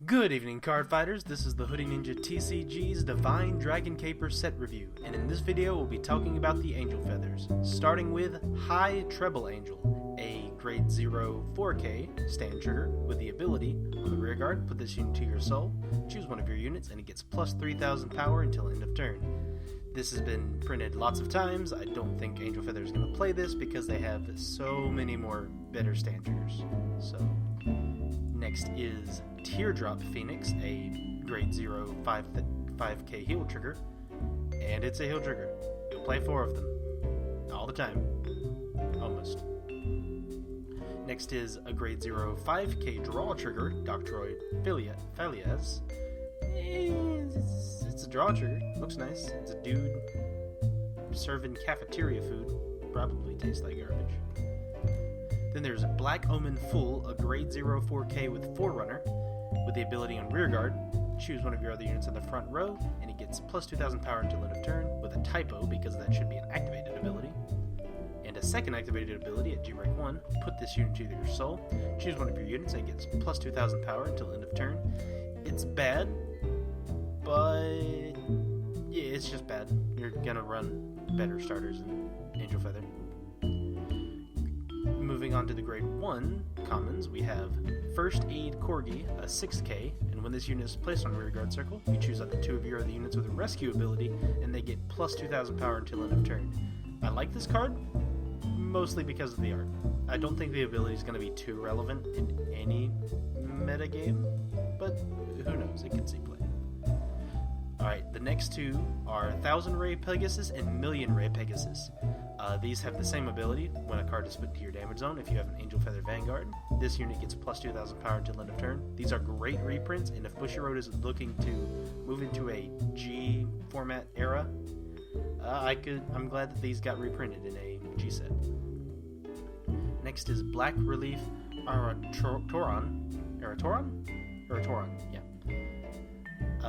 Good evening, card fighters. This is the Hoodie Ninja TCG's Divine Dragon Caper set review, and in this video we'll be talking about the Angel Feathers, starting with High Treble Angel, a grade 0 4K stand trigger with the ability, on the rear guard, put this unit to your soul, choose one of your units, and it gets plus 3000 power until end of turn. This has been printed lots of times. I don't think Angel Feather is going to play this because they have so many more better stand triggers. So, next is Teardrop Phoenix, a grade 0 5K heal trigger, and it's a heal trigger. You'll play 4 of them. All the time. Almost. Next is a grade 0 5K draw trigger, Doctroid Phalias. It's a draw trigger. Looks nice. It's a dude serving cafeteria food. Probably tastes like garbage. Then there's Black Omen Full, a grade 0 4K with Forerunner, with the ability on rear guard. Choose one of your other units in the front row, and it gets plus 2000 power until end of turn, with a typo because that should be an activated ability. And a second activated ability at G-Break 1, put this unit to your soul, choose one of your units, and it gets plus 2000 power until end of turn. It's bad, but yeah, it's just bad. You're gonna run better starters than Angel Feather. Moving on to the grade 1 commons, we have First Aid Corgi, a 6K, and when this unit is placed on rear guard circle, you choose up to 2 of your other units with a rescue ability, and they get plus 2000 power until end of turn. I like this card, mostly because of the art. I don't think the ability is going to be too relevant in any metagame, but who knows, it can see play. Alright, the next two are 1000 Ray Pegasus and Million Ray Pegasus. These have the same ability when a card is put into your damage zone. If you have an Angel Feather Vanguard, this unit gets plus 2000 power until end of turn. These are great reprints, and if Bushiroad is looking to move into a G format era, I'm glad that these got reprinted in a G set. Next is Black Relief Aratoran, yeah.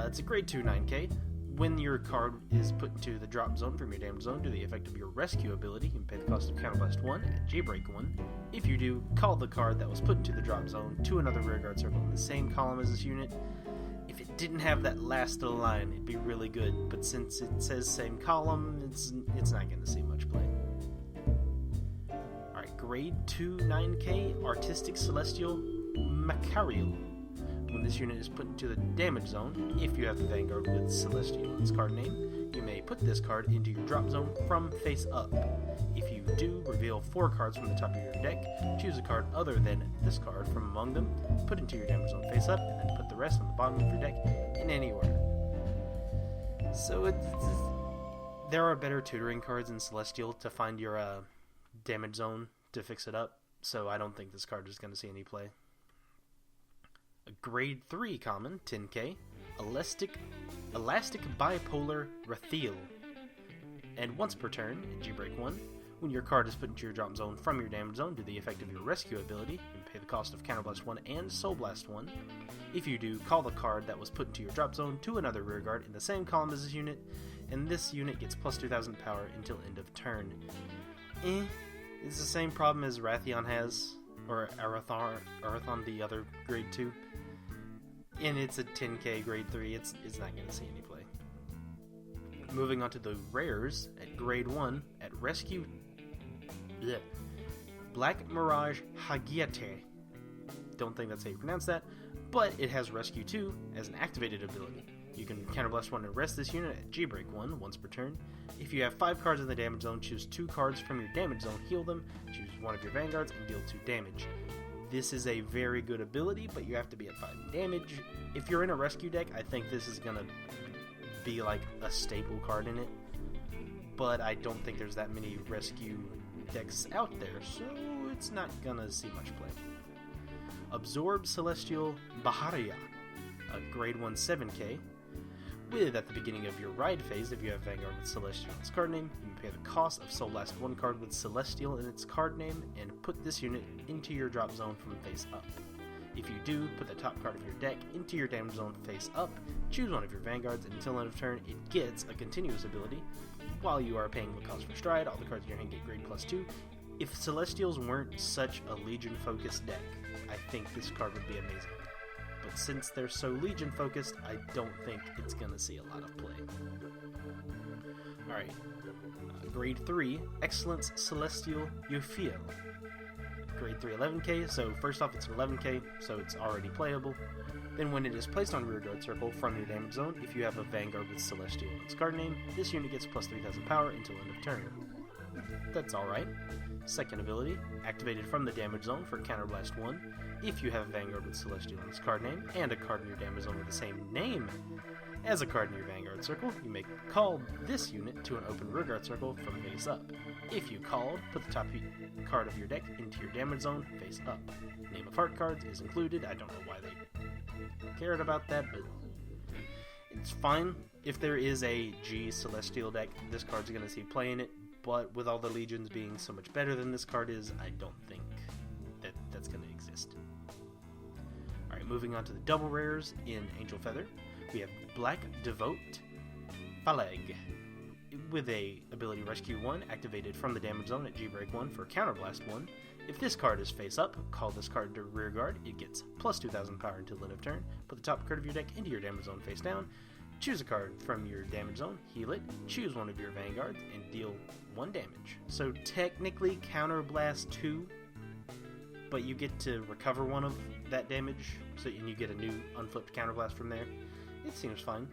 It's a grade 2 9K. When your card is put into the drop zone from your damage zone, do the effect of your rescue ability, you can pay the cost of Counterblast 1 at J-Break 1. If you do, call the card that was put into the drop zone to another rearguard circle in the same column as this unit. If it didn't have that last little line, it'd be really good, but since it says same column, it's not going to see much play. Alright, grade 2 9K Artistic Celestial Macariel. When this unit is put into the damage zone, if you have the Vanguard with Celestial in its card name, you may put this card into your drop zone from face up. If you do, reveal 4 cards from the top of your deck, choose a card other than this card from among them, put into your damage zone face up, and then put the rest on the bottom of your deck in any order. So there are better tutoring cards in Celestial to find your damage zone to fix it up, so I don't think this card is going to see any play. A grade 3 common, 10K, Elastic Bipolar Rathiel. And once per turn, in G-Break 1, when your card is put into your drop zone from your damage zone, do the effect of your rescue ability, and pay the cost of Counterblast 1 and Soul Blast 1. If you do, call the card that was put into your drop zone to another rearguard in the same column as this unit, and this unit gets plus 2000 power until end of turn. It's the same problem as Rathion has, or Arathon, the other grade 2. And it's a 10K grade 3, it's not going to see any play. Moving on to the rares, at grade 1, at Rescue... Blech. Black Mirage Hagiate. Don't think that's how you pronounce that, but it has Rescue 2 as an activated ability. You can Counterblast 1 and rest this unit at G-Break 1 once per turn. If you have 5 cards in the damage zone, choose 2 cards from your damage zone, heal them, choose one of your Vanguards, and deal 2 damage. This is a very good ability, but you have to be at 5 damage. If you're in a rescue deck, I think this is going to be like a staple card in it. But I don't think there's that many rescue decks out there, so it's not going to see much play. Absorb Celestial Baharia, a grade 1 7K. With, at the beginning of your ride phase, if you have Vanguard with Celestial in its card name, you can pay the cost of Soul Blast 1 card with Celestial in its card name, and put this unit into your drop zone from face up. If you do, put the top card of your deck into your damage zone face up, choose one of your Vanguards, and until end of turn, it gets a continuous ability. While you are paying the cost for Stride, all the cards in your hand get grade plus 2. If Celestials weren't such a Legion-focused deck, I think this card would be amazing. but since they're so Legion focused, I don't think it's going to see a lot of play. Alright, Grade 3, Excellence Celestial Euphiel. Grade 3, 11k, so first off it's an 11k, so it's already playable. Then when it is placed on Rearguard Circle from your damage zone, if you have a Vanguard with Celestial in its card name, this unit gets plus 3000 power until end of turn. That's alright. Second ability, activated from the damage zone for Counterblast 1. If you have a Vanguard with Celestial in its card name, and a card in your damage zone with the same name as a card in your Vanguard Circle, you may call this unit to an open Rearguard Circle from face up. If you called, put the top card of your deck into your damage zone face up. Name of Heart cards is included. I don't know why they cared about that, but it's fine. If there is a G Celestial deck, this card's going to see play in it, but with all the Legions being so much better than this card is, I don't think that that's going to exist. Alright, moving on to the double rares in Angel Feather. We have Black Devote Phaleg with a ability Rescue 1 activated from the damage zone at G-Break 1 for Counterblast 1. If this card is face up, call this card to Rearguard. It gets plus 2000 power until end of turn. Put the top card of your deck into your damage zone face down. Choose a card from your damage zone, heal it, choose one of your Vanguards, and deal 1 damage. So technically Counterblast 2, but you get to recover one of that damage, and you get a new unflipped Counterblast from there. It seems fine.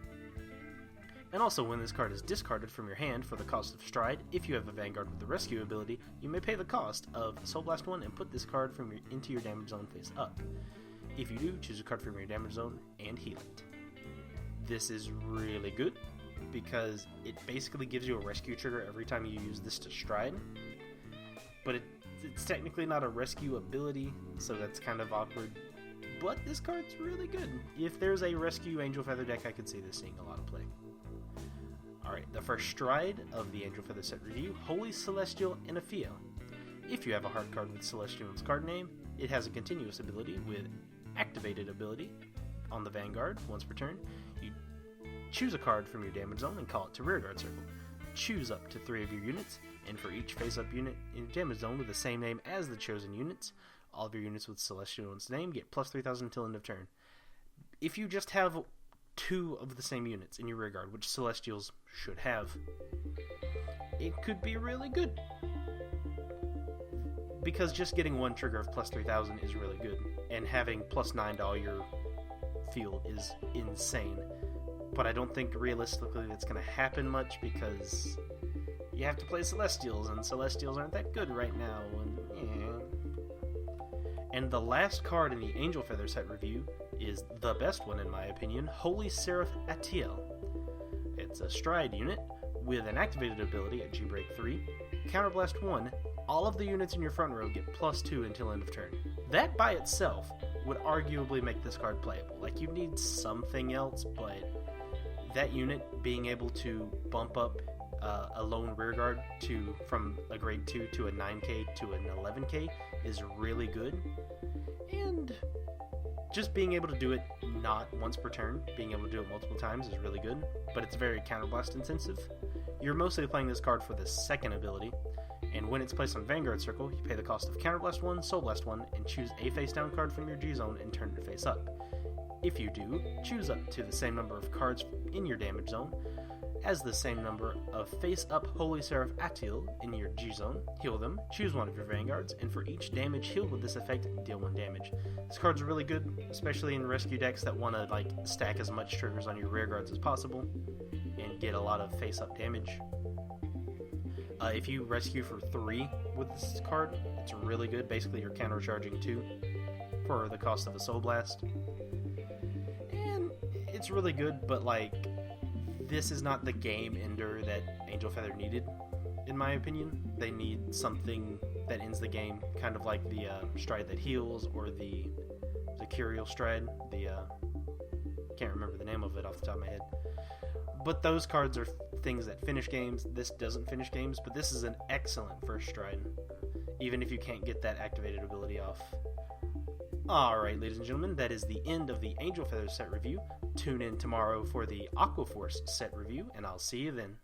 And also, when this card is discarded from your hand for the cost of Stride, if you have a Vanguard with the Rescue ability, you may pay the cost of Soul Blast 1 and put this card into your damage zone face up. If you do, choose a card from your damage zone and heal it. This is really good because it basically gives you a rescue trigger every time you use this to Stride, but it's technically not a rescue ability, so that's kind of awkward. But this card's really good. If there's a rescue Angel Feather deck, I could see this seeing a lot of play. Alright, the first Stride of the Angel Feather set review, Holy Celestial Euphiel. If you have a hard card with Celestial in its card name, it has a continuous ability with activated ability on the Vanguard once per turn. You choose a card from your damage zone and call it to Rearguard Circle. Choose up to 3 of your units, and for each face-up unit in your damage zone with the same name as the chosen units, all of your units with Celestial in its name get plus 3000 until end of turn. If you just have 2 of the same units in your Rearguard, which Celestials should have, it could be really good. Because just getting 1 trigger of plus 3000 is really good, and having plus 9 to all your field is insane. But I don't think realistically that's going to happen much because you have to play Celestials, and Celestials aren't that good right now. And the last card in the Angel Feather set review is the best one in my opinion, Holy Seraph Atiel. It's a Stride unit with an activated ability at G-Break 3. Counterblast 1, all of the units in your front row get plus 2 until end of turn. That by itself would arguably make this card playable. Like, you need something else, but that unit being able to bump up a lone Rearguard from a grade 2 to a 9k to an 11k is really good. And just being able to do it not once per turn, being able to do it multiple times is really good, but it's very Counterblast intensive. You're mostly playing this card for the second ability, and when it's placed on Vanguard Circle, you pay the cost of Counterblast 1, Soul Blast 1, and choose a face-down card from your G-Zone and turn it face up. If you do, choose up to the same number of cards in your damage zone as the same number of face-up Holy Seraph Atiel in your G-Zone, heal them, choose one of your Vanguards, and for each damage healed with this effect, deal 1 damage. This card's really good, especially in rescue decks that want to stack as much triggers on your Rearguards as possible and get a lot of face-up damage. If you rescue for 3 with this card, it's really good. Basically, you're countercharging 2 for the cost of a Soul Blast. And it's really good, but this is not the game ender that Angel Feather needed, in my opinion. They need something that ends the game, kind of like the Stride that heals, or the Curial Stride. Can't remember the name of it off the top of my head. But those cards are things that finish games. This doesn't finish games, but this is an excellent first Stride, even if you can't get that activated ability off. Alright, ladies and gentlemen, that is the end of the Angel Feather set review. Tune in tomorrow for the Aqua Force set review, and I'll see you then.